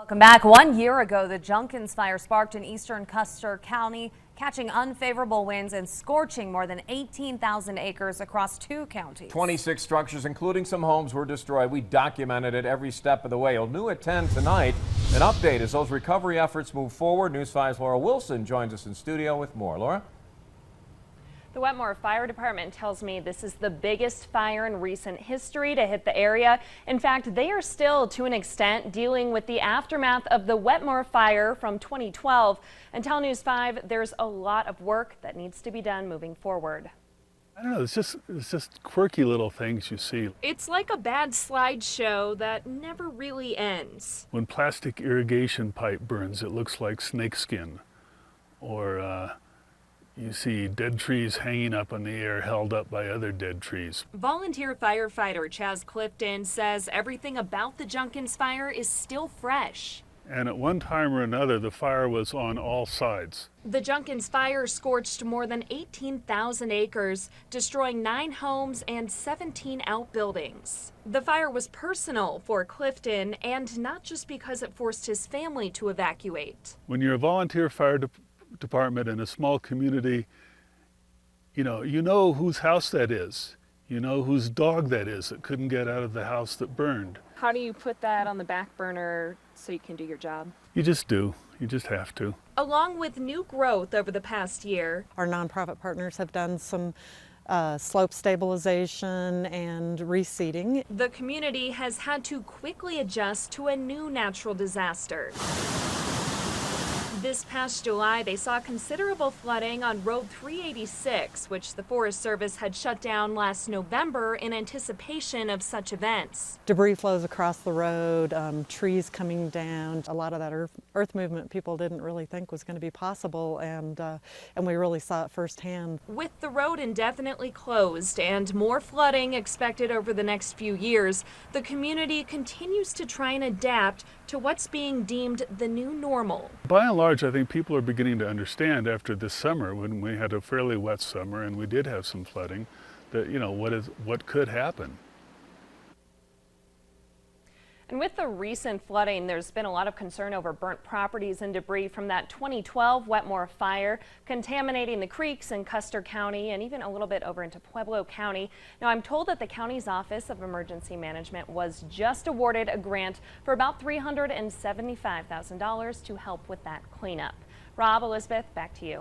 Welcome back. 1 year ago, the Junkins fire sparked in eastern Custer County, catching unfavorable winds and scorching more than 18,000 acres across 2 counties. 26 structures, including some homes, were destroyed. We documented it every step of the way. New at 10 tonight. An update as those recovery efforts move forward. News 5's Laura Wilson joins us in studio with more. Laura? The Wetmore Fire Department tells me this is the biggest fire in recent history to hit the area. In fact, they are still, to an extent, dealing with the aftermath of the Wetmore fire from 2012. And tell News 5 there's a lot of work that needs to be done moving forward. I don't know, it's just quirky little things you see. It's like a bad slideshow that never really ends. When plastic irrigation pipe burns, it looks like snakeskin. Or you see dead trees hanging up in the air, held up by other dead trees. Volunteer firefighter Chaz Clifton says everything about the Junkins fire is still fresh. And at one time or another, the fire was on all sides. The Junkins fire scorched more than 18,000 acres, destroying 9 homes and 17 outbuildings. The fire was personal for Clifton, and not just because it forced his family to evacuate. When you're a volunteer fire department in a small community, you know whose house that is. You know whose dog that is that couldn't get out of the house that burned. How do you put that on the back burner so you can do your job? You just do. You just have to. Along with new growth over the past year, our nonprofit partners have done some slope stabilization and reseeding. The community has had to quickly adjust to a new natural disaster. This past July, they saw considerable flooding on Road 386, which the Forest Service had shut down last November in anticipation of such events. Debris flows across the road, trees coming down. A lot of that earth movement people didn't really think was going to be possible, and we really saw it firsthand. With the road indefinitely closed and more flooding expected over the next few years, the community continues to try and adapt to what's being deemed the new normal. By and large, I think people are beginning to understand after this summer, when we had a fairly wet summer and we did have some flooding, that what could happen. And with the recent flooding, there's been a lot of concern over burnt properties and debris from that 2012 Wetmore fire, contaminating the creeks in Custer County and even a little bit over into Pueblo County. Now, I'm told that the county's Office of Emergency Management was just awarded a grant for about $375,000 to help with that cleanup. Rob, Elizabeth, back to you.